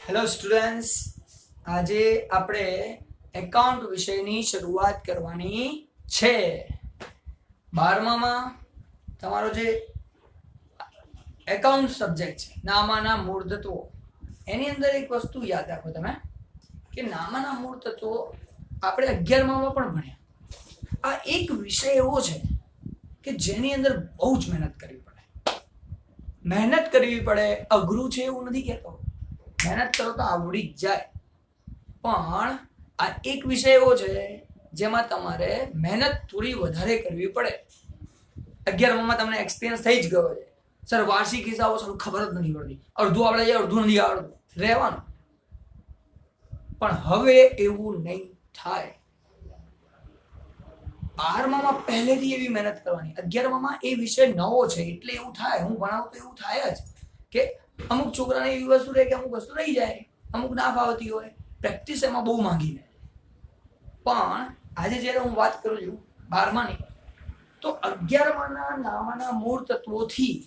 Hello students, આજે આપણે account વિષયની શરૂઆત કરવાની છે. 12માં તમારો જે એકાઉન્ટ સબ્જેક્ટ છે, નામાના મૂળ તત્વો, એની અંદર એક વસ્તુ યાદ રાખો તમે કે નામાના મૂળ તત્વો આપણે 11માં પણ ભણ્યા. આ એક વિષય એવો છે કે જેની અંદર બહુ જ મહેનત કરવી પડે. અઘરું છે એવું નથી કહેતો, મહેનત કરો તો આવડી જ જાય. પણ આ એક વિષય એવો છે જેમાં તમારે મહેનત થોડી વધારે કરવી પડે. 11માં તમને એક્સપિરિયન્સ થઈ જ ગયો છે, સર વાર્ષિક હિસાબો સર ખબર જ નથી પડતી, અડધું આવડે છે અડધું નથી આવડતું, રહેવાનું. પણ હવે એવું નહીં થાય. 12માં પહેલેથી એવી મહેનત કરવાની. 11માં એ વિષય નવો છે એટલે એવું થાય. હું ભણાવતો એવું થાય જ કે અમુક છોકરાને એવી વસ્તુ રહે કે અમુક વસ્તુ રહી જાય, અમુક ના ફાવતી હોય, પ્રેક્ટિસ એમાં બહુ માંગી લે. પણ આજે જ્યારે હું વાત કરું છું 12માની, તો 11માના નામાના મૂળ તત્વોથી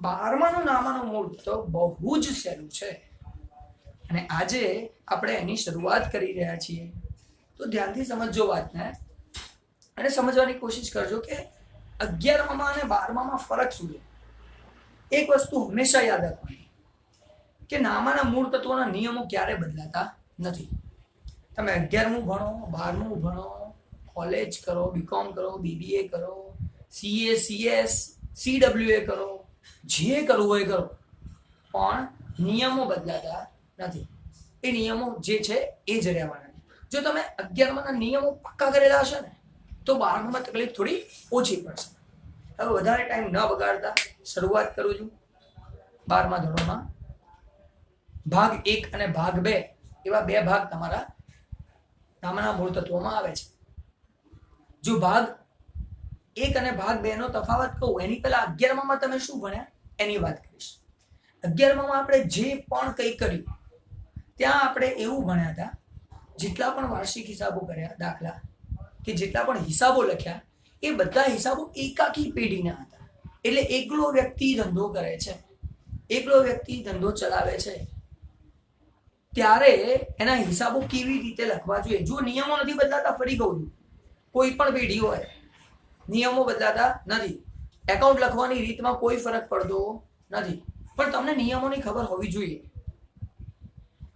12માનું નામાનું મૂળ તત્વ બહુ જ સહેલું છે અને આજે આપણે એની શરૂઆત કરી રહ્યા છીએ. તો ધ્યાનથી સમજજો વાતને અને સમજવાની કોશિશ કરજો કે 11માં અને 12માં ફરક શું છે. એક વસ્તુ હંમેશા યાદ રાખવાની કે નામાના મૂળ તત્વોના નિયમો ક્યારે બદલાતા નથી. તમે 11મું ભણો, 12મું ભણો, કોલેજ કરો, બીકોમ કરો, બીબીએ કરો, સીએ, સીએસ, સીડબ્લ્યુએ કરો, જે કરવું હોય કરો, પણ નિયમો બદલાતા નથી. એ નિયમો જે છે એ જ રહેવાના. જો તમે 11માના નિયમો પક્કા કરેલા હશે ને તો 12માં તકલીફ થોડી ઓછી પડશે. હવે વધારે ટાઈમ ન બગાડતા શરૂઆત કરું છું. 12મા ધોરણમાં ભાગ 1 અને ભાગ 2 એવા બે ભાગ તમારા નામાના મૂળ તત્વોમાં આવે છે. જો ભાગ 1 અને ભાગ 2 નો તફાવત કહું એની પહેલા 11માં તમે શું ભણ્યા એની વાત કરીશ. 11માં આપણે જે પણ કંઈ કર્યું ત્યાં આપણે એવું ભણ્યા હતા, જેટલા પણ વાર્ષિક હિસાબો કર્યા, દાખલા કે જેટલા પણ હિસાબો લખ્યા, એ બધા હિસાબો એકાકી પેઢીના હતા. એટલે એકલો વ્યક્તિ ધંધો કરે છે, એકલો વ્યક્તિ ધંધો ચલાવે છે, ત્યારે એના હિસાબો કેવી રીતે લખવા જોઈએ. જો નિયમો નથી બદલાતા, ફરી કહું છું, કોઈ પણ પેઢી હોય, નિયમો બદલાતા નથી, એકાઉન્ટ લખવાની રીતમાં કોઈ ફરક પડતો નથી, પણ તમને નિયમોની ખબર હોવી જોઈએ.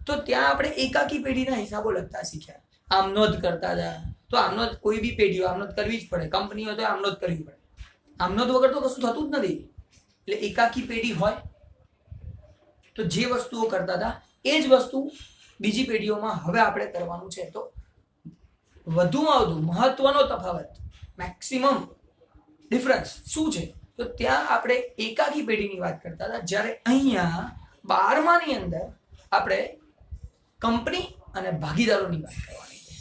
તો ત્યાં આપણે એકાકી પેઢીના હિસાબો લખતા શીખ્યા. આમનોંધ કરતા હતા, તો આમનોંધ કોઈ બી પેઢી હોય આમનોંધ કરવી જ પડે. કંપની હોય તો આમનોંધ કરવી પડે. આમનોંધ વગર તો કશું થતું જ નથી. એટલે એકાકી પેઢી હોય તો જે વસ્તુઓ કરતા હતા એ જ વસ્તુ બીજી પેઢીઓમાં હવે આપણે કરવાનું છે. તો વધુમાં વધુ મહત્વનો તફાવત, મેક્સિમમ ડિફરન્સ શું છે? તો ત્યાં આપણે એકાકી પેઢીની વાત કરતા હતા, જ્યારે અહીંયા 12માની અંદર આપણે કંપની અને ભાગીદારોની વાત કરવાની છે.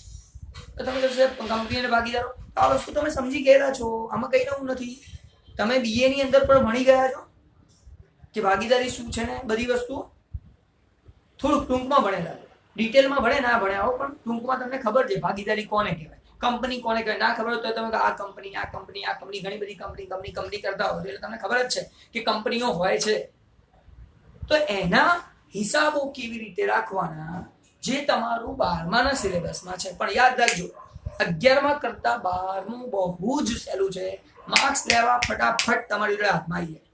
તો તમે કહેશો કંપની અને ભાગીદારો, આ વસ્તુ તમે સમજી ગયેલા છો, આમાં કંઈ નવું નથી. તમે બીએ ની અંદર પણ ભણી ગયા છો કે ભાગીદારી શું છે ને બધી વસ્તુઓ થોડુંક ટૂંકમાં ભણેલા. ડિટેલમાં ભણે ના ભણ્યા હો, પણ ટૂંકમાં તમને ખબર છે ભાગીદારી કોને કહેવાય, કંપની કોને કહેવાય. ના ખબર હોય તો તમે આ કંપની, આ કંપની, આ કંપની, ઘણી બધી કંપની કરતા હોય એટલે તમને ખબર જ છે કે કંપનીઓ હોય છે. તો એના હિસાબો કેવી રીતે રાખવાના, જે તમારું 12માના સિલેબસમાં છે. પણ યાદ રાખજો, 11માં કરતા 12મું બહુ જ સહેલું છે. માર્ક્સ લેવા ફટાફટ તમારી જોડે હાથમાં આવી જાય.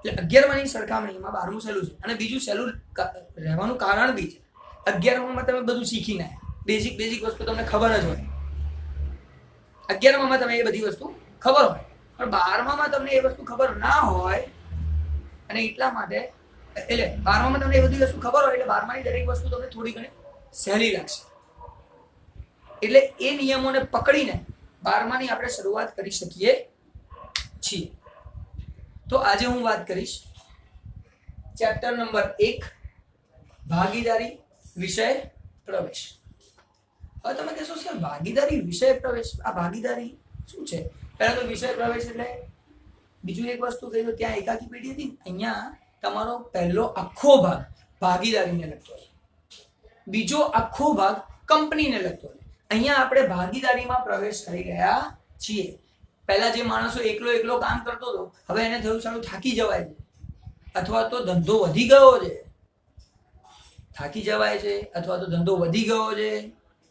એટલે 11માની સરખામણીમાં 12મું સહેલું છે. અને બીજું સહેલું રહેવાનું કારણ બી છે, 11માં તમે બધું શીખીને બેઝિક વસ્તુ તમને ખબર જ હોય. 11માં તમે એ બધી વસ્તુ ખબર હોય, પણ 12માં તમને એ વસ્તુ ખબર ના હોય. અને એટલા માટે એટલે 12માં તમને એ બધી વસ્તુ ખબર હોય એટલે 12માની દરેક વસ્તુ તમને થોડી ઘણી સહેલી લાગશે. એટલે એ નિયમોને પકડીને 12માની આપણે શરૂઆત કરી શકીએ છીએ. તો આજે હું વાત કરીશ ચેપ્ટર નંબર 1, ભાગીદારી વિષય પ્રવેશ. હવે તમે કહેશો સર ભાગીદારી વિષય પ્રવેશ, આ ભાગીદારી શું છે? પહેલા તો વિષય પ્રવેશ એટલે બીજું એક વસ્તુ કહી દો, ત્યાં એકાકી પેઢી હતી, અહીંયા તમારો પહેલો આખો ભાગ ભાગીદારીને લગતો છે, બીજો આખો ભાગ કંપનીને લગતો છે. અહીંયા આપણે ભાગીદારીમાં પ્રવેશ કરી રહ્યા છીએ. પહેલા જે માણસો એકલો કામ કરતો હતો, હવે એને થયું સારું થાકી જવાય છે, અથવા તો ધંધો વધી ગયો છે, થાકી જવાય છે અથવા તો ધંધો વધી ગયો છે,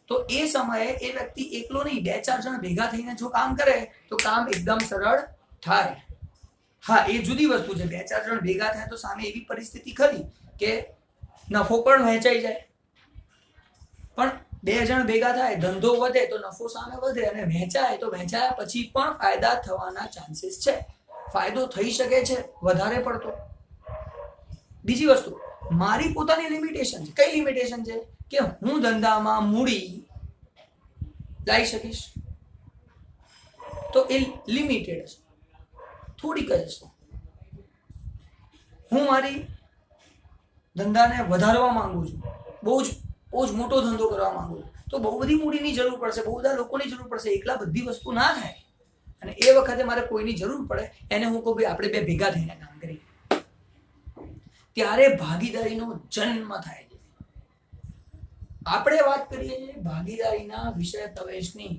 તો એ સમયે એ વ્યક્તિ એકલો નહીં, 2-4 જણ ભેગા થઈને જો કામ કરે તો કામ એકદમ સરળ થાય. હા, એ જુદી વસ્તુ છે. 2-4 જણ ભેગા થાય તો સામે એવી પરિસ્થિતિ ખરી કે નફો પણ વહેંચાઈ જાય. પણ 2 જણ ભેગા થાય, ધંધો વધે તો નફો સામે વધે, અને વહેંચાય તો વહેંચાયા પછી પણ ફાયદા થવાના ચાન્સીસ છે. ફાયદો થઈ શકે છે વધારે પડતો. બીજી વસ્તુ, મારી પોતાની લિમિટેશન છે. કઈ લિમિટેશન છે? કે હું ધંધામાં મૂડી લાવી શકીશ તો એ લિમિટેડ છે, થોડીક જ છે. હું મારી ધંધાને વધારવા માંગુ છું, બહુ જ મોટો ધંધો કરવા માંગુ છું, તો બહુ બધી મૂડીની જરૂર પડશે, બહુ બધા લોકોની જરૂર પડશે. એકલા બધી વસ્તુ ના થાય. અને એ વખતે મારે કોઈની જરૂર પડે, એને હું કહું ભાઈ આપણે 2 ભેગા થઈને કામ કરીએ, ત્યારે ભાગીદારીનો જન્મ થાય છે. આપણે વાત કરીએ છીએ ભાગીદારીના વિષય પ્રવેશની,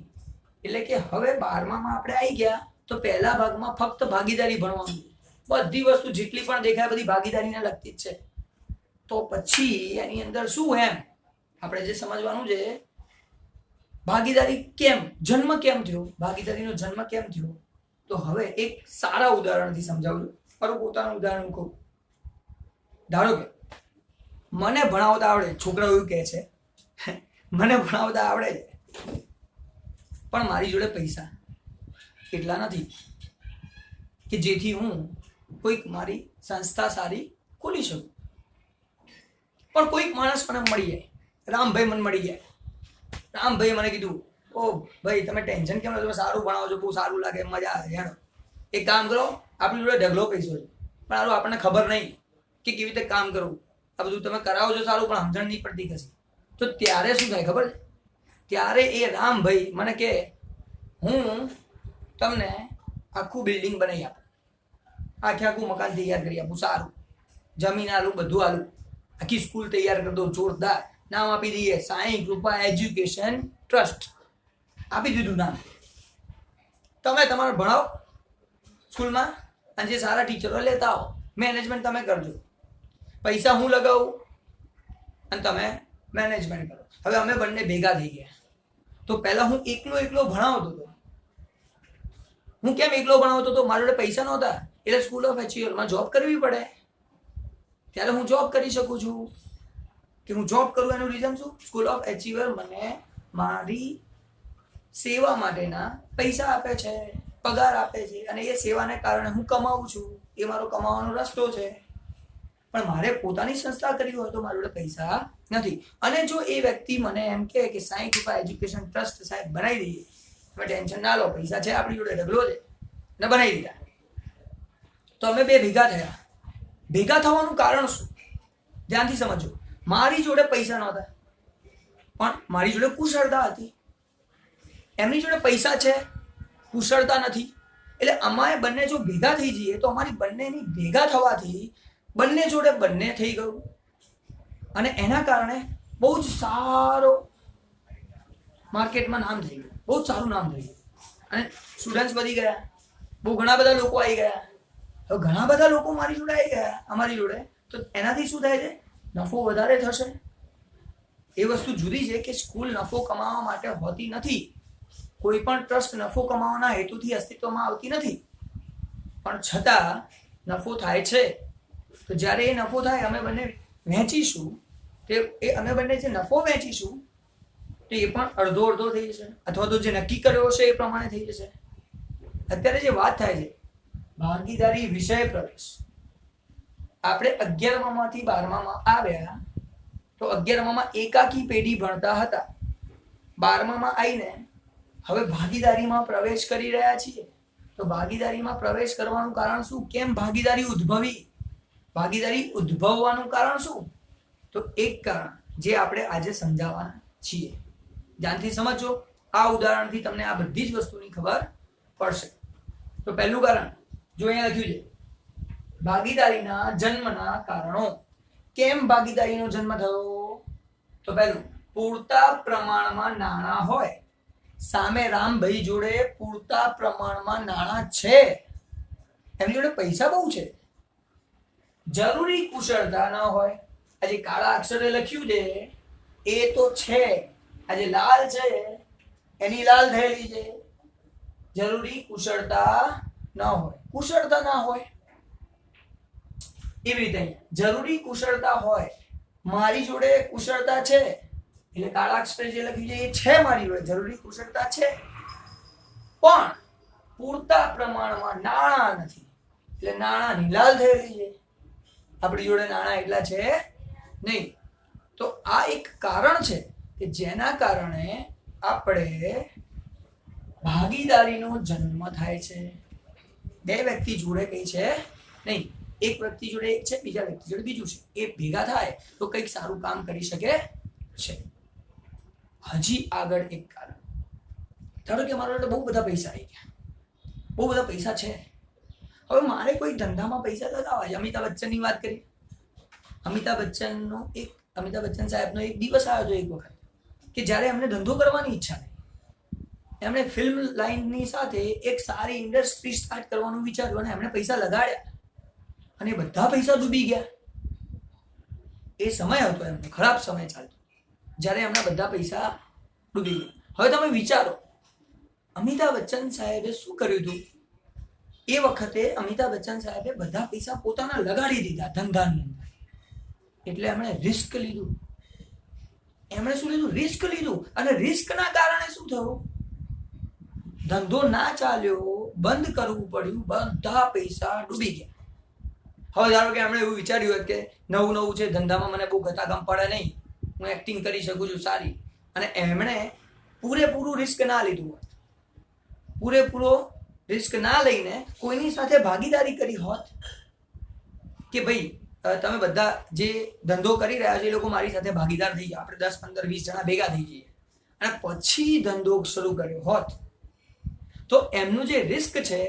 એટલે કે હવે 12મામાં આપણે આવી ગયા તો પહેલા ભાગમાં ફક્ત ભાગીદારી ભણવાનું, બધી વસ્તુ જેટલી પણ દેખાય બધી ભાગીદારીને લગતી જ છે. તો પછી એની અંદર શું, એમ આપણે જે સમજવાનું છે, ભાગીદારી કેમ જન્મ કેમ થયો, ભાગીદારીનો જન્મ કેમ થયો. તો હવે એક સારા ઉદાહરણથી સમજાવું છું. મારું પોતાનું ઉદાહરણ કહું. ધારો કે મને ભણાવતા આવડે, છોકરાઓ એવું કહે છે મને ભણાવતા આવડે છે, પણ મારી જોડે પૈસા એટલા નથી કે જેથી હું કોઈક મારી સંસ્થા સારી ખોલી શકું. પણ કોઈક માણસ મને મળી જાય, રામભાઈ મને મળી જાય. રામભાઈ મને કીધું, ઓ ભાઈ તમે ટેન્શન કેમ લો, તમે સારું ભણાવો છો, બહુ સારું લાગે, મજા આવે, હેડો એક કામ કરો, આપણી જોડે ઢગલો પૈસો છે, પણ સારું આપણને ખબર નહીં કે કેવી રીતે કામ કરવું, આ બધું તમે કરાવો છો સારું, પણ સમજણ નહીં પડતી કશી. તો ત્યારે શું થાય ખબર છે? ત્યારે એ રામભાઈ મને કહે, હું તમને આખું બિલ્ડિંગ બનાવી આપું, આખું મકાન તૈયાર કરી આપું, સારું, જમીન આલું, બધું આલું, આખી સ્કૂલ તૈયાર કરી દઉં, જોરદાર, નામ આપી દઈએ સાંઈ કૃપા એજ્યુકેશન ટ્રસ્ટ, આપી દીધું નામ. તમે તમારે ભણાવો સ્કૂલમાં, અને જે સારા ટીચરો લેતા આવો, મેનેજમેન્ટ તમે કરજો, પૈસા હું લગાવું અને તમે મેનેજમેન્ટ કરો. હવે અમે બંને ભેગા થઈ ગયા. તો પહેલા હું એકલો ભણાવતો હતો. હું કેમ એકલો ભણાવતો હતો? મારા જોડે પૈસા નહોતા, એટલે સ્કૂલ ઓફ એચયુએલમાં જોબ કરવી પડે. ત્યારે હું જોબ કરી શકું છું. કે હું જોબ કરું એનું રીઝન શું? સ્કૂલ ઓફ એચયુએલ મને મારી સેવા માટેના પૈસા આપે છે, પગાર આપે છે, અને એ સેવાને કારણે હું કમાઉં છું. એ મારો કમાવાનો રસ્તો છે. પણ મારે પોતાની સંસ્થા કરવી હોય તો મારી જોડે પૈસા નથી. અને જો એ વ્યક્તિ મને એમ કહે કે સાંઈ કૃપા એજ્યુકેશન ટ્રસ્ટ સાહેબ બનાવી દઈએ, તમે ટેન્શન ના લો, પૈસા છે આપણી જોડે, ઢગલો છે, ને બનાવી દીધા. તો અમે 2 ભેગા થયા. ભેગા થવાનું કારણ શું? ધ્યાનથી સમજો. મારી જોડે પૈસા નહોતા, પણ મારી જોડે કુશળતા હતી. એમની જોડે પૈસા છે, કુશળતા નથી. એટલે અમારે બંને જો ભેગા થઈ જઈએ તો અમારી બંનેની ભેગા થવાથી બંને જોડે બંને થઈ ગયું, અને એના કારણે બહુ જ સારો માર્કેટમાં નામ થઈ ગયું, બહુ જ સારું નામ થઈ ગયું, અને સ્ટુડન્ટ્સ વધી ગયા, બહુ ઘણા બધા લોકો આવી ગયા. હવે ઘણા બધા લોકો મારી જોડે આવી ગયા, અમારી જોડે, તો એનાથી શું થાય છે? નફો વધારે થશે. એ વસ્તુ જુદી છે કે સ્કૂલ નફો કમાવા માટે હોતી નથી. કોઈ પણ ટ્રસ્ટ નફો કમાવાના હેતુથી અસ્તિત્વમાં આવતી નથી, પણ છતાં નફો થાય છે. તો જ્યારે એ નફો થાય, અમે બંને વહેંચીશું, તે એ અમે બંને જે નફો વહેંચીશું તો એ પણ અડધો અડધો થઈ જશે, અથવા તો જે નક્કી કર્યો છે એ પ્રમાણે થઈ જશે. અત્યારે જે વાત થાય છે ભાગીદારી વિષય પ્રવેશ, આપણે 11મામાંથી 12મામાં આવ્યા તો 11મામાં એકાકી પેઢી ભણતા હતા. 12મામાં આવીને હવે ભાગીદારીમાં પ્રવેશ કરી રહ્યા છીએ. તો ભાગીદારીમાં પ્રવેશ કરવાનું કારણ શું? કેમ ભાગીદારી ઉદ્ભવી? ભાગીદારી ઉદ્ભવવાનું કારણ શું? તો એક કારણ જે આપણે આજે સમજાવવાના છીએ. ધ્યાનથી સમજો. આ ઉદાહરણથી તમને આ બધી જ વસ્તુની ખબર પડશે. તો પહેલું કારણ જો અહીંયા લખ્યું છે, ભાગીદારીના જન્મના કારણો. કેમ ભાગીદારીનો જન્મ થયો? તો પહેલું, પૂરતા પ્રમાણમાં નાણાં હોય. સામે રામભાઈ જોડે પૂરતા પ્રમાણમાં નાણાં છે, એમની જોડે પૈસા બહુ છે. જરૂરી કુશળતા ન હોય, આ જે કાળા અક્ષરે લખ્યું છે એ તો છે, આ જે લાલ છે એની લાલ થયેલી છે. જરૂરી કુશળતા ન હોય, કુશળતા ના હોય એવી રીતે જરૂરી કુશળતા હોય. મારી જોડે કુશળતા છે એટલે કાળા અક્ષરે જે લખ્યું છે એ છે મારી જોડે, જરૂરી કુશળતા છે, પણ પૂરતા પ્રમાણમાં નાણાં નથી એટલે નાણાંની લાલ થયેલી છે. આપણી જોડે નાણાં એટલા છે નહીં. તો આ એક કારણ છે કે જેના કારણે આપણે ભાગીદારીનો જન્મ થાય છે. બે વ્યક્તિ જોડે કઈ છે નહીં, એક વ્યક્તિ જોડે એક છે, બીજા વ્યક્તિ જોડે બીજું છે, એ ભેગા થાય તો કંઈક સારું કામ કરી શકે છે. હજી આગળ એક કારણ, ધારો કે મારા જોડે બહુ બધા પૈસા આવી ગયા, બહુ બધા પૈસા છે, હવે મારે કોઈ ધંધામાં પૈસા લગાવવા છે. અમિતાભ બચ્ચનની વાત કરી, અમિતાભ બચ્ચન સાહેબનો એક દિવસ આવ્યો હતો એક વખત કે જ્યારે એમને ધંધો કરવાની ઈચ્છા થઈ, એમણે ફિલ્મ લાઇનની સાથે એક સારી ઇન્ડસ્ટ્રી સ્ટાર્ટ કરવાનું વિચાર્યું અને એમણે પૈસા લગાડ્યા અને બધા પૈસા ડૂબી ગયા. એ સમય હતો એમનો ખરાબ સમય ચાલતો જ્યારે એમના બધા પૈસા ડૂબી ગયા. હવે તમે વિચારો અમિતાભ બચ્ચન સાહેબે શું કર્યું હતું? એ વખતે અમિતાભ બચ્ચન સાહેબે બધા પૈસા પોતાના લગાડી દીધા ધંધાની અંદર. એટલે એમણે રિસ્ક લીધું. એમણે શું લીધું? રિસ્ક લીધું. અને રિસ્કના કારણે શું થયું? ધંધો ના ચાલ્યો, બંધ કરવું પડ્યું, બધા પૈસા ડૂબી ગયા. હવે ધારો કે એમણે એવું વિચાર્યું હોત કે નવું નવું છે, ધંધામાં મને બહુ ગતાગમ પડે નહીં, હું એક્ટિંગ કરી શકું છું સારી, અને એમણે પૂરેપૂરું રિસ્ક ના લીધું હોત, પૂરેપૂરો રિસ્ક ના લઈને કોઈની સાથે ભાગીદારી કરી હોત કે ભાઈ તમે બધા જે ધંધો કરી રહ્યા છો એ લોકો મારી સાથે ભાગીદાર થઈ જાય, આપણે 10, 15, 20 જણા ભેગા થઈ જઈએ અને પછી ધંધો શરૂ કર્યો હોત તો એમનું જે રિસ્ક છે,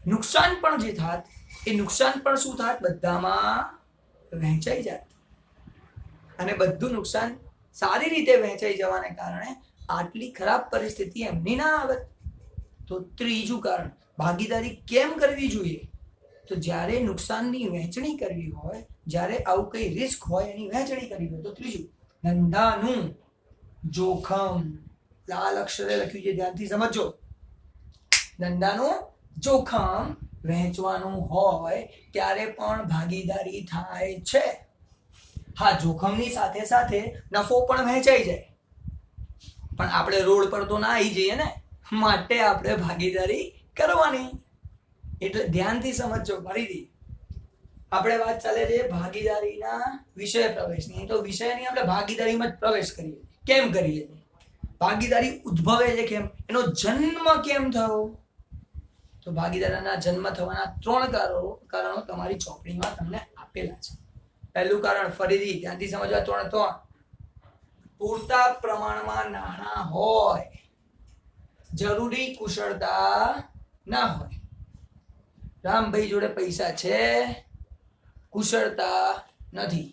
નુકસાન પણ જે થાત એ નુકસાન પણ શું થાત? બધામાં વહેંચાઈ જાય. અને બધું નુકસાન સારી રીતે વહેંચાઈ જવાને કારણે આટલી ખરાબ પરિસ્થિતિ એમની ના આવે. તો ત્રીજું કારણ, ભાગીદારી કેમ કરવી જોઈએ? તો જ્યારે નુકસાનની વહેંચણી કરવી હોય, જ્યારે આવું કઈ રિસ્ક હોય એની વહેંચણી કરવી હોય, તો ત્રીજું ધંધાનું જોખમ. લાલ અક્ષરે લખ્યું છે, ધ્યાનથી સમજો. ધંધાનું જોખમ વહેંચવાનું હોય ત્યારે પણ ભાગીદારી થાય છે. હા, જોખમની સાથે સાથે નફો પણ વહેંચાઈ જાય, પણ આપણે રોડ પર તો ના આવી જઈએ ને, માટે આપણે ભાગીદારી કરવાની. એટલે ધ્યાનથી સમજો. ફરીથી આપણે વાત ચાલે છે ભાગીદારીના વિષય પ્રવેશની, તો વિષયની આપણે ભાગીદારીમાં જ પ્રવેશ કરીએ. કેમ કરીએ? ભાગીદારી ઉદ્ભવે છે કેમ? એનો જન્મ કેમ થયો? તો ભાગીદારીના જન્મ થવાના 3 કારણો તમારી ચોપડીમાં તમને આપેલા છે. પહેલું કારણ, ફરીથી ધ્યાનથી સમજવા, 3 પૂરતા પ્રમાણમાં નાણાં હોય, જરૂરી કુશળતા ના હોય. રામભાઈ જોડે પૈસા છે, કુશળતા નથી.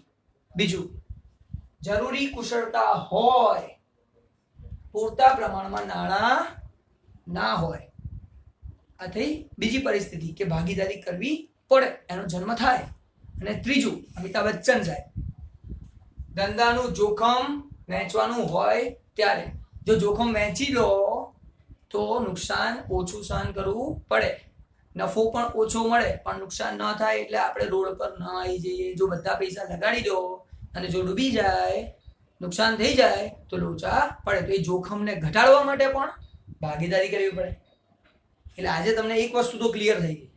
બીજું, જરૂરી કુશળતા હોય, પૂરતા પ્રમાણમાં નાણાં ના હોય. આ થઈ બીજી પરિસ્થિતિ કે ભાગીદારી કરવી પડે, એનો જન્મ થાય. અને ત્રીજું, અમિતાભ બચ્ચન સાહેબ, ધંધાનું જોખમ વહેંચવાનું હોય ત્યારે. જો જોખમ વહેંચી લો તો નુકસાન ઓછું સહન કરવું પડે, નફો પણ ઓછો મળે, પણ નુકસાન ન થાય. એટલે આપણે રોડ પર ન આવી જઈએ. જો બધા પૈસા લગાડી દો અને જો ડૂબી જાય, નુકસાન થઈ જાય તો લોચા પડે. તો એ જોખમને ઘટાડવા માટે પણ ભાગીદારી કરવી પડે. એટલે આજે તમને એક વસ્તુ તો ક્લિયર થઈ ગઈ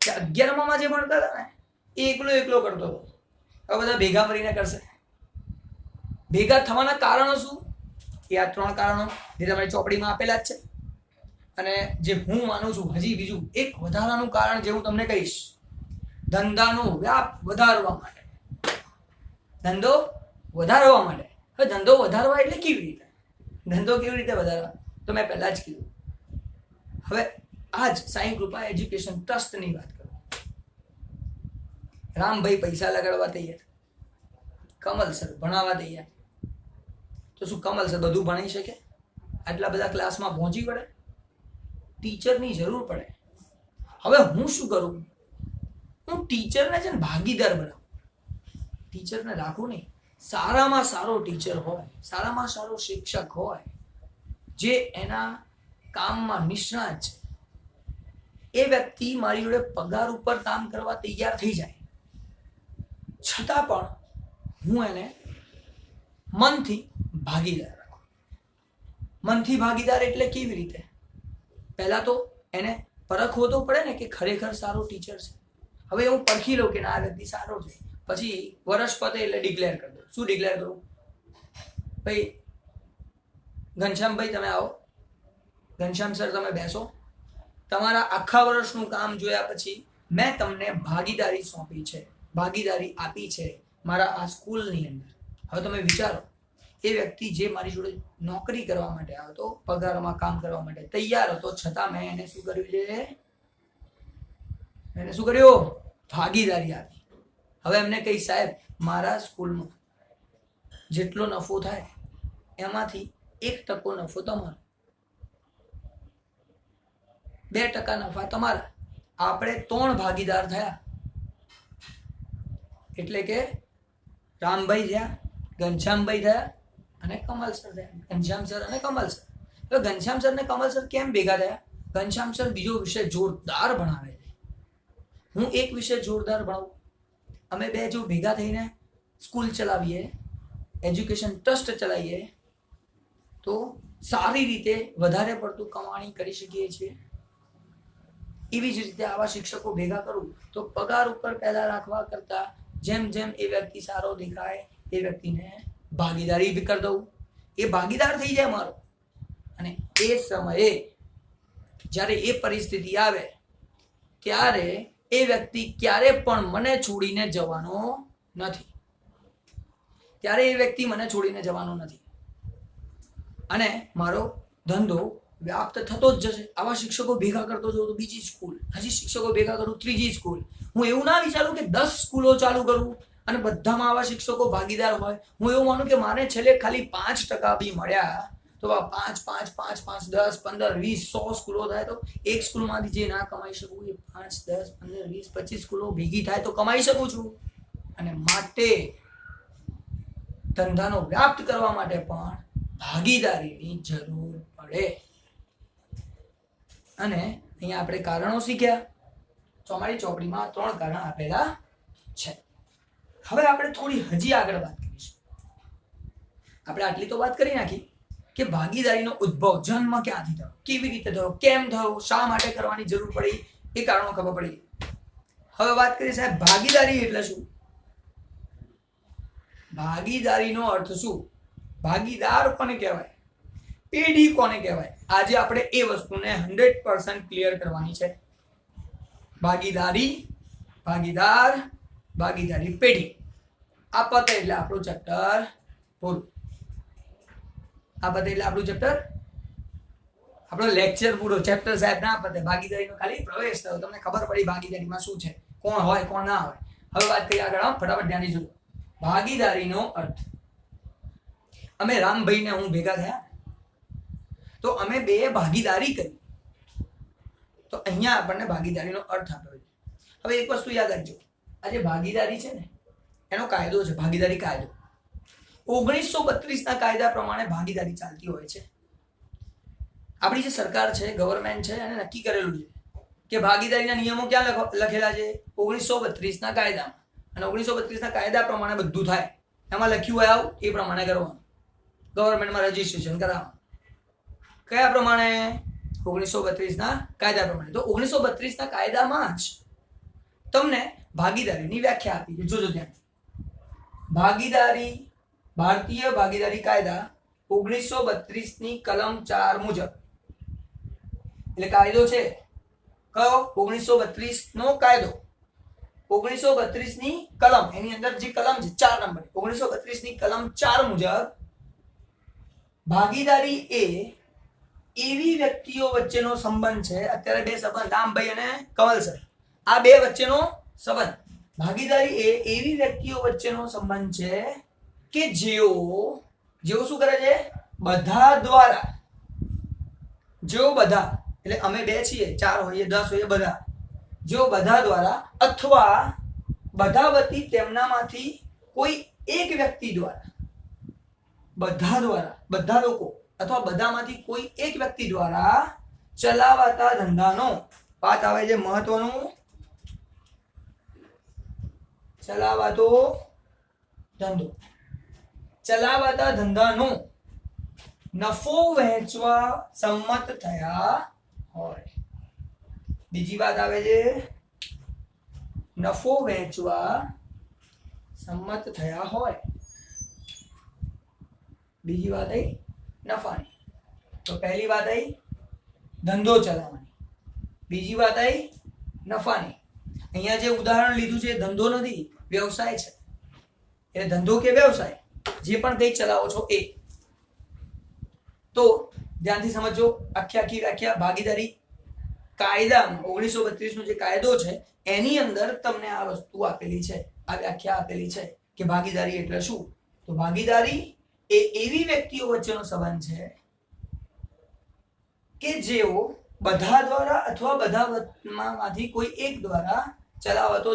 કે 11માં જે ભણતા હતા ને એ એકલો કરતો હતો, હવે બધા ભેગા મળીને કરશે. ભેગા થવાના કારણો શું? એ આ 3 કારણો જે તમારી ચોપડીમાં આપેલા જ છે. અને જે હું માનું છું, હજી બીજું એક વધારાનું કારણ જે હું તમને કહીશ, ધંધાનો વ્યાપ વધારવા માટે. ધંધો વધારવા માટે. હવે ધંધો વધારવા એટલે કેવી રીતે? ધંધો કેવી રીતે વધારવા? તો મેં પહેલા જ કીધું. હવે આજ સાંઈ કૃપા એજ્યુકેશન ટ્રસ્ટની વાત કરું. રામભાઈ પૈસા લગાડવા તૈયાર, કમલ સર ભણાવવા તૈયાર. તો શું કમલ સર બધું ભણી શકે? આટલા બધા ક્લાસમાં પહોંચી વળે? ટીચરની જરૂર પડે. હવે હું શું કરું? હું ટીચરને છે ને ભાગીદાર બનાવું. ટીચરને રાખવું નહીં, સારામાં સારો ટીચર હોય, સારામાં સારો શિક્ષક હોય, જે એના કામમાં નિષ્ણાત છે, એ વ્યક્તિ મારી જોડે પગાર ઉપર કામ કરવા તૈયાર થઈ જાય, છતાં પણ હું એને મનથી ભાગીદાર રાખું. મનથી ભાગીદાર એટલે કેવી રીતે? પહેલા તો એને પરખવો તો પડે ને કે ખરેખર સારો ટીચર છે. હવે હું પરખી લઉં કે ના, આ વ્યક્તિ સારો છે, પછી વર્ષ પતે એટલે ડિક્લેર કરી દઉં. શું ડિક્લેર કરું? ભાઈ ઘનશ્યામભાઈ તમે આવો, ઘનશ્યામ સર તમે બેસો, તમારા આખા વર્ષનું કામ જોયા પછી મેં તમને ભાગીદારી સોંપી છે, ભાગીદારી આપી છે મારા આ સ્કૂલની અંદર. હવે તમે વિચારો, એ વ્યક્તિ જે મારી જોડે નોકરી કરવા માટે આવતો, પગારમાં કામ કરવા માટે તૈયાર હતો, છતાં મેં એને શું કર્યું છે? એને શું કર્યું? ભાગીદારી આપી. હવે એમને કહી, સાહેબ મારા સ્કૂલમાં જેટલો નફો થાય એમાંથી 1% નફો તમારો, 2% નફા તમારા. આપણે 3 ભાગીદાર થયા. એટલે કે રામભાઈ થયા, ઘનશ્યામભાઈ થયા અને કમલ સર થયા. ઘનશ્યામ સર અને કમલ સર. હવે ઘનશ્યામ સર અને કમલ સર કેમ ભેગા થયા? ઘનશ્યામ સર બીજો વિષય જોરદાર ભણાવે છે, હું એક વિષય જોરદાર ભણાવું. અમે બે જો ભેગા થઈને સ્કૂલ ચલાવીએ, એજ્યુકેશન ટ્રસ્ટ ચલાવીએ, તો સારી રીતે વધારે પડતું કમાણી કરી શકીએ છીએ. એવી જ રીતે આવા શિક્ષકો ભેગા કરું તો પગાર ઉપર પહેલા રાખવા કરતા જેમ જેમ એ વ્યક્તિ સારો દેખાય એ વ્યક્તિને ભાગીદારી બી કરી દઉં, એ ભાગીદાર થઈ જાય મારો. અને એ સમયે જ્યારે એ પરિસ્થિતિ આવે ત્યારે એ વ્યક્તિ ક્યારે પણ મને છોડીને જવાનો નથી, ત્યારે એ વ્યક્તિ મને છોડીને જવાનો નથી અને મારો ધંધો વ્યાપ્ત થતો જ જશે. આવા શિક્ષકો ભેગા કરતો જાઉં તો બીજી સ્કૂલ, હજી શિક્ષકો ભેગા કરું ત્રીજી સ્કૂલ. હું એવું ના વિચારું કે 10 સ્કૂલો ચાલુ કરું અને બધામાં આવા શિક્ષકો ભાગીદાર હોય. હું એવું માનું કે મારે છેલ્લે ખાલી 5% બી મળ્યા તો 5, 5, 5, 5, 10, 15, 20, 100 સ્કૂલો થાય તો એક સ્કૂલમાંથી જે ના કમાઈ શકું એ 5, 10, 15, 20, 25 સ્કૂલો ભેગી થાય તો કમાઈ શકું છું. અને માટે ધંધાનો વ્યાપ્ત કરવા માટે પણ ભાગીદારીની જરૂર પડે. અને અહીંયા આપણે કારણો શીખ્યા. અમારી ચોપડીમાં 3 કારણ આપેલા છે. હવે આપણે થોડી હજી આગળ વાત કરીશું. આપણે આટલી તો વાત કરી નાખી કે ભાગીદારીનો ઉદ્ભવ, જન્મ ક્યાંથી થયો, કેવી રીતે થયો, કેમ થયો, શા માટે કરવાની જરૂર પડી, એ કારણો ખબર પડી. હવે વાત કરીએ સાહેબ ભાગીદારી એટલે શું? ભાગીદારીનો અર્થ શું? ભાગીદાર કોને કહેવાય? પેઢી કોને કહેવાય? આજે આપણે એ વસ્તુને 100% ક્લિયર કરવાની છે. ભાગીદારી, ભાગીદાર, ભાગીદારી પેઢી. આ પતે એટલે આપણું ચેપ્ટર પૂરું. આ પતે એટલે આપણું ચેપ્ટર, આપણો લેક્ચર પૂરો. ચેપ્ટર સાહેબ ના પતે, ભાગીદારીનો ખાલી પ્રવેશ થયો, તમને ખબર પડી ભાગીદારીમાં શું છે, કોણ હોય કોણ ના હોય. હવે વાત કરીએ આગળ, ફટાફટ ધ્યાનથી જુઓ. ભાગીદારીનો અર્થ, અમે રામભાઈ ને હું ભેગા થયા તો અમે બે ભાગીદારી કરી, તો અહીંયા આપણને ભાગીદારીનો અર્થ આપ્યો છે. હવે એક વસ્તુ યાદ રાખજો, આ જે ભાગીદારી છે ને એનો કાયદો છે, ભાગીદારી કાયદો 1932 ના કાયદા પ્રમાણે ભાગીદારી ચાલતી હોય છે. આપણી જે સરકાર છે, ગવર્મેન્ટ છે, એને નક્કી કરેલું છે કે ભાગીદારીના નિયમો ક્યાં લખેલા છે? 1932 ના કાયદામાં. અને 1932 ના કાયદા પ્રમાણે બધું થાય. એમાં લખ્યું હોય આવું એ પ્રમાણે કરવાનું, ગવર્મેન્ટમાં રજીસ્ટ્રેશન કરાવવાનું. કયા પ્રમાણે? 1932 ના કાયદા પ્રમાણે. તો 1932 ના કાયદામાં જ તમને ભાગીદારીની વ્યાખ્યા આપી છે. જોજો ધ્યાન. ભાગીદારી, ભારતીય ભાગીદારી કાયદા 1932 ની કલમ 4 મુજબ, એટલે કાયદો છે કયો? 1932 નો કાયદો. 1932 ની કલમ, એની અંદર જે કલમ છે 4 નંબર, 1932 ની કલમ 4 મુજબ ભાગીદારી એ એવી વ્યક્તિઓ વચ્ચેનો સંબંધ છે. અત્યારે બે સંબંધ, રામભાઈ અને કમલ સર, આ બે વચ્ચેનો સંબંધ. ભાગીદારી એ એવી વ્યક્તિઓ વચ્ચેનો સંબંધ છે કે જેઓ શું કરે છે? બધા દ્વારા, જેઓ બધા, એટલે અમે બે છીએ, 4 હોઈએ, 10 હોઈએ, બધા, જેઓ બધા દ્વારા અથવા બધા વતી તેમનામાંથી કોઈ એક વ્યક્તિ દ્વારા, બધા લોકો અથવા બધામાંથી કોઈ એક વ્યક્તિ દ્વારા ચલાવાતા ધંધાનો, વાત આવે છે મહત્વનું, ચલાવાતો ધંધો, ચલાવાતા ધંધાનો નફો વહેંચવા સંમત થયા હોય. બીજી વાત આવે છે નફો વહેંચવા સંમત થયા હોય. બીજી વાત આવી નફાની. તો પહેલી વાત આવી ધંધો ચલાવવાની, બીજી વાત આવી નફાની. અહીંયા જે ઉદાહરણ લીધું છે ધંધો નથી, વ્યવસાય છે. એટલે ધંધો કે વ્યવસાય જે પણ કંઈ ચલાવો છો એ. તો ધ્યાનથી સમજો. આખી વ્યાખ્યા ભાગીદારી કાયદામાં 1932 નો જે કાયદો છે એની અંદર તમને આ વસ્તુ આપેલી છે, આ વ્યાખ્યા આપેલી છે કે ભાગીદારી એટલે શું. તો ભાગીદારી એ એવી વ્યક્તિઓ વચ્ચેનો સંબંધ છે કે જેઓ બધા દ્વારા અથવા બધામાંથી કોઈ એક દ્વારા ચલાવાતો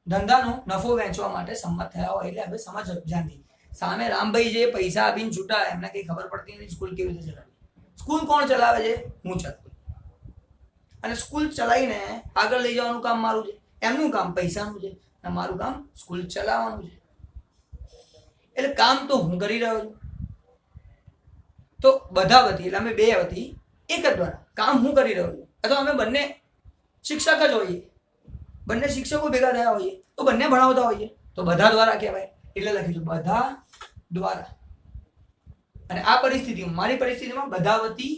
ધંધાનો નફો વહેંચવા માટે સંમત થયા હોય. એટલે હવે સમજ ધ્યાનથી. સામે રામભાઈ જે પૈસા આપીને છૂટા, એમને કઈ ખબર પડતી નથી સ્કૂલ કેવી રીતે ચલાવે. સ્કૂલ કોણ ચલાવે છે? હું ચલાવું. અને સ્કૂલ ચલાવીને આગળ લઈ જવાનું કામ મારું છે. એમનું કામ પૈસાનું છે અને મારું કામ સ્કૂલ ચલાવવાનું છે. એટલે કામ તો હું કરી રહ્યો છું. તો બધા વતી એટલે અમે બે વતી એક જ દ્વારા કામ હું કરી રહ્યો છું. અથવા અમે બંને શિક્ષક જ હોઈએ, બંને શિક્ષકો ભેગા થયા હોઈએ તો બંને ભણાવતા હોઈએ તો બધા દ્વારા કહેવાય. એટલે લખીશું બધા દ્વારા. અને આ પરિસ્થિતિમાં, મારી પરિસ્થિતિમાં બધા વતી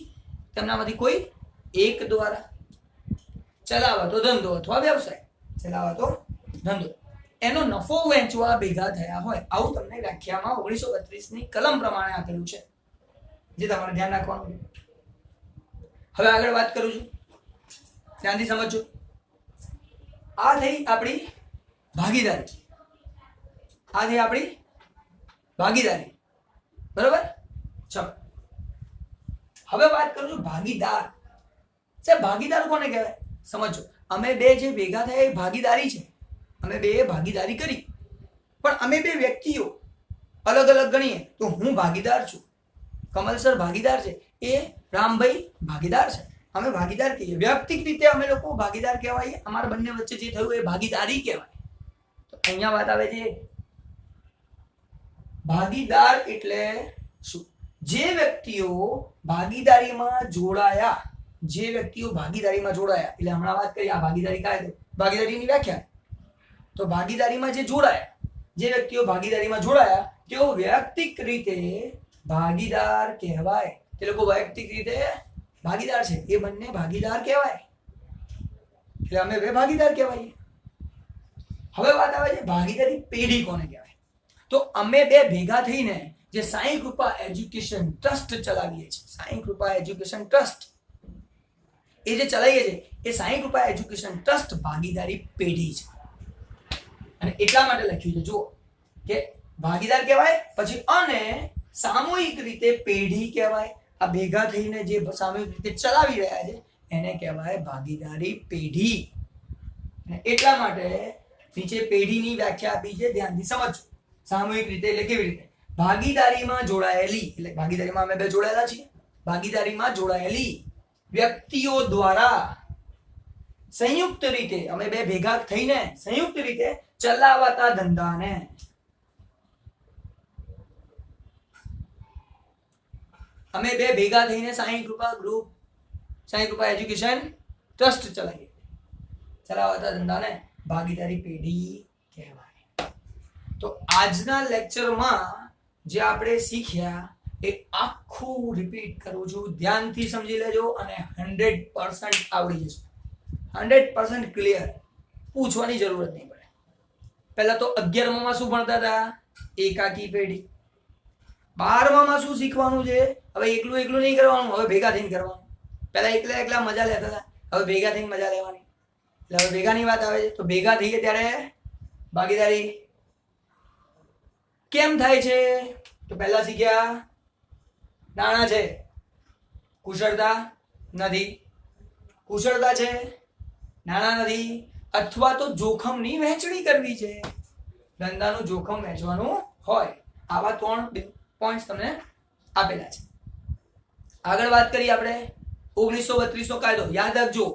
તેમનામાંથી કોઈ એક દ્વારા ચલાવાતો ધંધો અથવા વ્યવસાય, ચલાવાતો ધંધો, એનો નફો વહેંચવા ભેગા થયા હોય. આવું તમને વ્યાખ્યામાં 1932 ની કલમ પ્રમાણે આપેલું છે, જે તમારે ધ્યાન રાખવાનું છે. હવે આગળ વાત કરું છું, ધ્યાનથી સમજજો. આ થઈ આપણી ભાગીદારી, બરોબર. ચલો હવે વાત કરું છું ભાગીદાર. ભાગીદાર કોને કહેવાય સમજો. અમે બે જે ભેગા થયા એ ભાગીદારી છે. અમે બે ભાગીદારી કરી, પણ અમે બે વ્યક્તિઓ અલગ અલગ ગણીએ તો હું ભાગીદાર છું, કમલ સર ભાગીદાર છે, એ રામભાઈ ભાગીદાર છે. અમે ભાગીદાર કહીએ. વ્યક્તિગત રીતે અમે લોકો ભાગીદાર કહેવાય. અમારા બંને વચ્ચે જે થયું એ ભાગીદારી કહેવાય. તો અહીંયા વાત આવે છે ભાગીદાર એટલે શું? જે વ્યક્તિઓ ભાગીદારીમાં જોડાયા, એટલે હમણાં વાત કરી આ ભાગીદારી કાયદો, ભાગીદારીની વ્યાખ્યા. તો ભાગીદારીમાં જે જોડાયા, જે વ્યક્તિઓ ભાગીદારીમાં જોડાયા તેઓ વૈયક્તિક રીતે ભાગીદાર કહેવાય. તે લોકો વૈયક્તિક રીતે ભાગીદાર છે, એ બંને ભાગીદાર કહેવાય. એટલે અમે બે ભાગીદાર કહેવાય. હવે વાત આવે છે ભાગીદારી પેઢી કોને કહેવાય. તો અમે બે ભેગા થઈને જે સાંઈ કૃપા એજ્યુકેશન ટ્રસ્ટ ચલાવીએ છીએ, સાંઈ કૃપા એજ્યુકેશન ટ્રસ્ટ એ જે ચલાવીએ છીએ એ સાંઈ કૃપા એજ્યુકેશન ટ્રસ્ટ ભાગીદારી પેઢી છે. અને એટલા માટે લખ્યું છે જુઓ કે ભાગીદાર કહેવાય, પછી અને સામૂહિક રીતે પેઢી કહેવાય. આ ભેગા થઈને જે સામૂહિક રીતે ચલાવી રહ્યા છે એને કહેવાય ભાગીદારી પેઢી. અને એટલા માટે નીચે પેઢીની વ્યાખ્યા આપી છે, ધ્યાનથી સમજો. સામૂહિક રીતે એટલે કેવી રીતે? ભાગીદારીમાં જોડાયેલી, એટલે ભાગીદારીમાં અમે બે જોડાયેલા છીએ, ભાગીદારીમાં જોડાયેલી વ્યક્તિઓ દ્વારા સંયુક્ત રીતે અમે બે ભેગા થઈને સંયુક્ત રીતે ચલાવાતા ધંધાને અમે બે ભેગા થઈને સાંઈ કૃપા ગ્રુપ, સાંઈ કૃપા એજ્યુકેશન ટ્રસ્ટ ચલાવાતા ધંધાને ભાગીદારી પેઢી કહેવાય. તો આજના લેક્ચરમાં જે આપણે શીખ્યા એ આખું રિપીટ કરું છું, ધ્યાનથી સમજી લેજો અને 100% આવડી જશે, 100% ક્લિયર. પૂછવાની જરૂરત નહીં પડે. પહેલા તો 11માં શું ભણતા હતા? એકાકી પેઢી. 12માં શું શીખવાનું છે? હવે એકલું નહીં કરવાનું, હવે ભેગા થઈને કરવાનું. પહેલા એકલા મજા લેતા હતા, હવે ભેગા થઈને મજા લેવાની. એટલે હવે ભેગાની વાત આવે છે. તો ભેગા થઈએ ત્યારે ભાગીદારી કેમ થાય છે? તો પહેલા શીખ્યા નાણાં છે, કુશળતા નથી, કુશળતા છે, નાણાં નથી, અથવા તો જોખમની વહેંચણી કરવી છે. ધંધાનું જોખમ વહેંચવાનું હોય. આવા 3 પોઈન્ટ તમને આપેલા છે. આગળ વાત કરીએ આપણે 1932 નો કાયદો. યાદ રાખજો,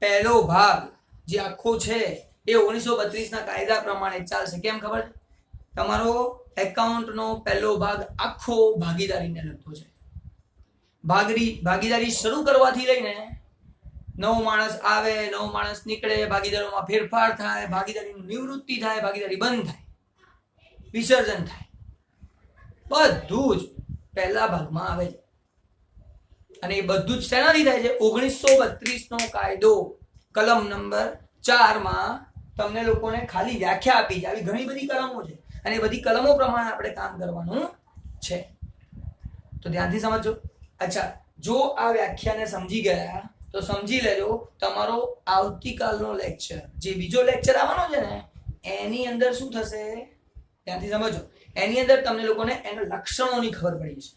પહેલો ભાગ જે આખો છે એ 1932 ના કાયદા પ્રમાણે ચાલશે. કેમ ખબર? તમારો એકાઉન્ટનો પહેલો ભાગ આખો ભાગીદારીને લગતો છે. ભાગીદારી શરૂ કરવાથી લઈને નવો માણસ આવે, નવો માણસ નીકળે, ભાગીદારોમાં ફેરફાર થાય, ભાગીદારીની નિવૃત્તિ થાય, ભાગીદારી બંધ થાય, વિસર્જન થાય, બધું જ પહેલા ભાગમાં આવે છે. અને એ બધું જ શેનાથી થાય છે? 1932 નો કાયદો કલમ નંબર 4 માં તમને લોકોને ખાલી વ્યાખ્યા આપી છે. આવી ઘણી બધી કલમો છે અને એ બધી કલમો પ્રમાણે આપણે કામ કરવાનું છે. તો ધ્યાનથી સમજો. અચ્છા, જો આ વ્યાખ્યાને સમજી ગયા તો સમજી લેજો, તમારો આવતીકાલનો લેક્ચર, જે બીજો લેક્ચર આવવાનો છે ને, એની અંદર શું થશે? ધ્યાનથી સમજો. એની અંદર તમને લોકોને એના લક્ષણોની ખબર પડી છે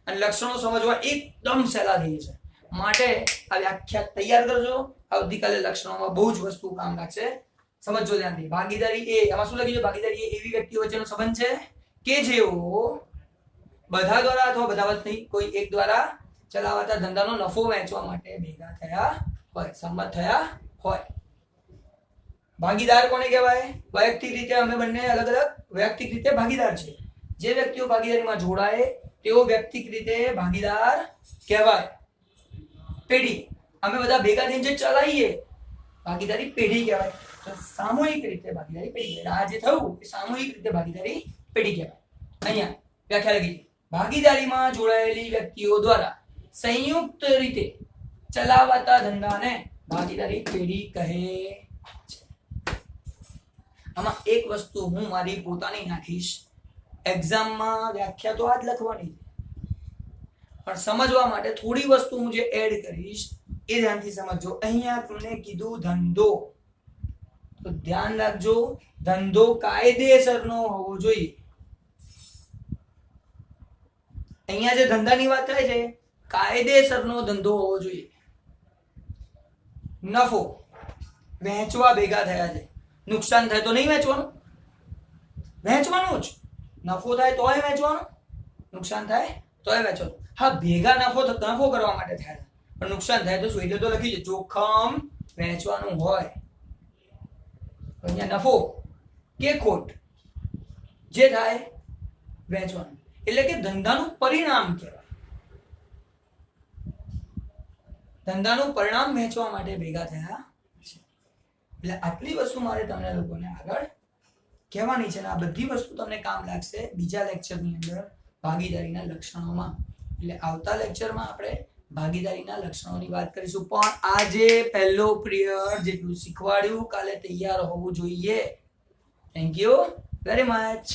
અને લક્ષણો સમજવા એકદમ સહેલા થઈ છે. માટે આ વ્યાખ્યા તૈયાર કરજો. આવતીકાલે લક્ષણોમાં બહુ જ વસ્તુ કામ લાગશે. સમજો ધ્યાનથી. ભાગીદારી એ, આમાં શું લખ્યું છે? ભાગીદારી એ એવી વ્યક્તિઓ વચ્ચેનો સંબંધ છે કે જેઓ બધા દ્વારા અથવા બધા વચ્ચે કોઈ એક દ્વારા ચલાવાતા ધંધાનો નફો વહેંચવા માટે ભેગા થયા હોય, સંમત થયા હોય. ભાગીદાર કોને કહેવાય? વૈયક્તિક રીતે અમે બંને અલગ અલગ વૈયક્તિક રીતે ભાગીદાર છે. જે વ્યક્તિઓ ભાગીદારીમાં જોડાય તેઓ વૈયક્તિક રીતે ભાગીદાર કહેવાય. પેઢી, અમે બધા ભેગા થઈને જે ચલાવીએ, ભાગીદારી પેઢી કહેવાય. તો સામૂહિક રીતે ભાગીદારી પેઢી કહેવાય. આ જે થયું એ સામૂહિક રીતે ભાગીદારી પેઢી કહેવાય. અહીંયા વ્યાખ્યા લખી, ભાગીદારીમાં જોડાયેલી વ્યક્તિઓ દ્વારા સંયુક્ત રીતે ચલાવાતા ધંધાને ભાગીદારી પેઢી કહે છે. આમાં એક વસ્તુ હું મારી પોતાની નાખીશ. એક્ઝામમાં વ્યાખ્યા તો આ જ લખવાની છે, પણ સમજવા માટે થોડી વસ્તુ હું જે એડ કરીશ એ ધ્યાનથી સમજો. અહીંયા તમને કીધું ધંધો, તો ધ્યાન રાખજો, ધંધો કાયદેસરનો હોવો જોઈએ. અહીંયા જે ધંધાની વાત થાય છે, કાયદેસરનો ધંધો હોવો જોઈએ. નફો વહેંચવા ભેગા થયા છે. નુકસાન થાય તો નહીં વહેંચવાનું, વહેંચવાનું જ. નફો થાય તોય વહેંચવાનું, નુકસાન થાય તોય વહેંચવાનું. હા, ભેગા નફો કરવા માટે થયા, પણ નુકસાન થાય તો શું? એટલે તો લખી છે જોખમ વહેંચવાનું હોય. અહીંયા નફો કે ખોટ જે થાય વહેંચવાનું, એટલે કે ધંધાનું પરિણામ કહેવાય. ધંધાનું પરિણામ વહેંચવા માટે ભેગા થયા છે. એટલે આટલી વસ્તુ મારે તમને લોકોને આગળ કહેવાની છે અને આ બધી વસ્તુ તમને કામ લાગશે બીજા લેક્ચરની અંદર ભાગીદારીના લક્ષણોમાં. એટલે આવતા લેક્ચરમાં આપણે ભાગીદારીના લક્ષણોની વાત કરીશું. પણ આજે પહેલો પિરિયડ જેટલું શીખવાડ્યું, કાલે તૈયાર હોવું જોઈએ. Thank you very much.